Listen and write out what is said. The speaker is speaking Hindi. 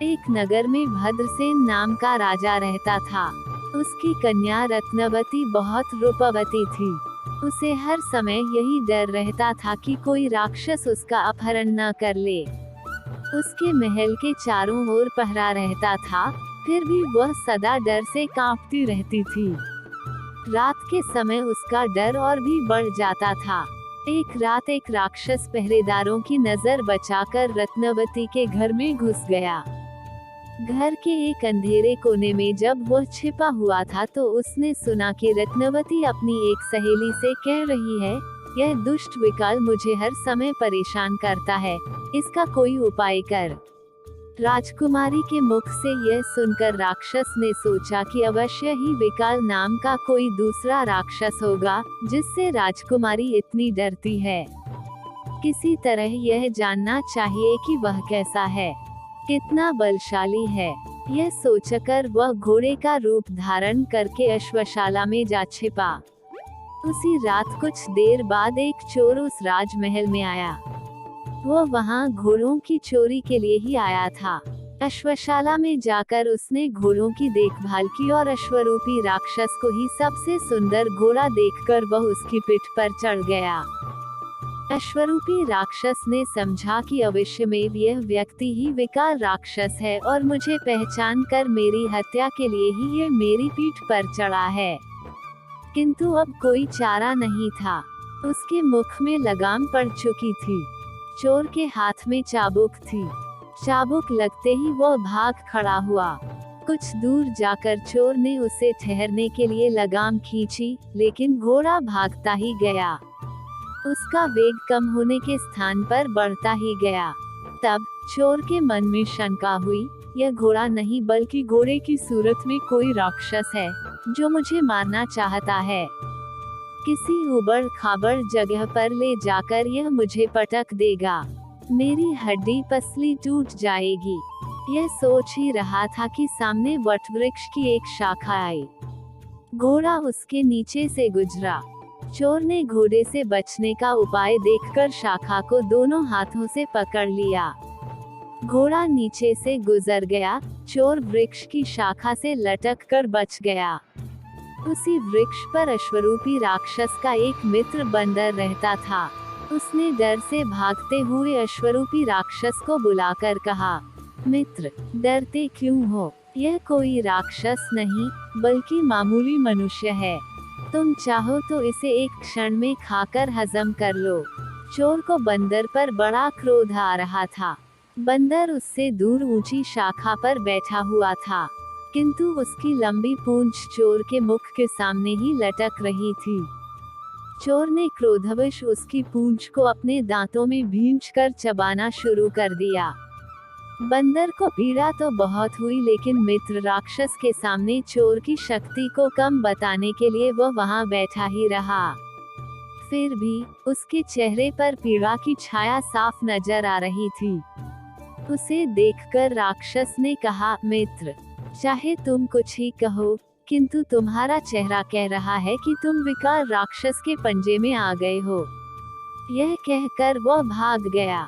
एक नगर में भद्रसेन नाम का राजा रहता था। उसकी कन्या रत्नवती बहुत रूपवती थी। उसे हर समय यही डर रहता था कि कोई राक्षस उसका अपहरण न कर ले। उसके महल के चारों ओर पहरा रहता था, फिर भी वह सदा डर से कांपती रहती थी। रात के समय उसका डर और भी बढ़ जाता था। एक रात एक राक्षस पहरेदारों की नजर बचाकर रत्नवती के घर में घुस गया। घर के एक अंधेरे कोने में जब वह छिपा हुआ था तो उसने सुना कि रत्नवती अपनी एक सहेली से कह रही है, यह दुष्ट विकल मुझे हर समय परेशान करता है, इसका कोई उपाय कर। राजकुमारी के मुख से यह सुनकर राक्षस ने सोचा कि अवश्य ही विकल नाम का कोई दूसरा राक्षस होगा, जिससे राजकुमारी इतनी डरती है। किसी तरह यह जानना चाहिए कि वह कैसा है, कितना बलशाली है। यह सोचकर वह घोड़े का रूप धारण करके अश्वशाला में जा छिपा। उसी रात कुछ देर बाद एक चोर उस राजमहल में आया। वो वहां घोड़ों की चोरी के लिए ही आया था। अश्वशाला में जाकर उसने घोड़ों की देखभाल की और अश्वरूपी राक्षस को ही सबसे सुंदर घोड़ा देखकर वह उसकी पीठ पर चढ़ गया। अश्वरूपी राक्षस ने समझा कि अवश्य में यह व्यक्ति ही विकल राक्षस है और मुझे पहचान कर मेरी हत्या के लिए ही यह मेरी पीठ पर चढ़ा है। किंतु अब कोई चारा नहीं था। उसके मुख में लगाम पड़ चुकी थी। चोर के हाथ में चाबुक थी। चाबुक लगते ही वह भाग खड़ा हुआ। कुछ दूर जाकर चोर ने उसे ठहरने के लिए लगाम खींची, लेकिन घोड़ा भागता ही गया। उसका वेग कम होने के स्थान पर बढ़ता ही गया। तब चोर के मन में शंका हुई, यह घोड़ा नहीं बल्कि घोड़े की सूरत में कोई राक्षस है, जो मुझे मारना चाहता है। किसी उबड़ खाबड़ जगह पर ले जाकर यह मुझे पटक देगा, मेरी हड्डी पसली टूट जाएगी। यह सोच ही रहा था कि सामने वटवृक्ष की एक शाखा आई। घोड़ा उसके नीचे से गुजरा। चोर ने घोड़े से बचने का उपाय देखकर शाखा को दोनों हाथों से पकड़ लिया। घोड़ा नीचे से गुजर गया। चोर वृक्ष की शाखा से लटक कर बच गया। उसी वृक्ष पर अश्वरूपी राक्षस का एक मित्र बंदर रहता था। उसने डर से भागते हुए अश्वरूपी राक्षस को बुलाकर कहा, मित्र, डरते क्यों हो? यह कोई राक्षस नहीं, बल्कि मामूली मनुष्य है। तुम चाहो तो इसे एक क्षण में खाकर हजम कर लो। चोर को बंदर पर बड़ा क्रोध आ रहा था। बंदर उससे दूर ऊंची शाखा पर बैठा हुआ था, किंतु उसकी लंबी पूंछ चोर के मुख के सामने ही लटक रही थी। चोर ने क्रोधवश उसकी पूंछ को अपने दांतों में भींचकर चबाना शुरू कर दिया। बंदर को पीड़ा तो बहुत हुई, लेकिन मित्र राक्षस के सामने चोर की शक्ति को कम बताने के लिए वह वहां बैठा ही रहा। फिर भी उसके चेहरे पर पीड़ा की छाया साफ नजर आ रही थी। उसे देखकर राक्षस ने कहा, मित्र, चाहे तुम कुछ ही कहो, किंतु तुम्हारा चेहरा कह रहा है कि तुम विकल राक्षस के पंजे में आ गए हो। यह कहकर वह भाग गया।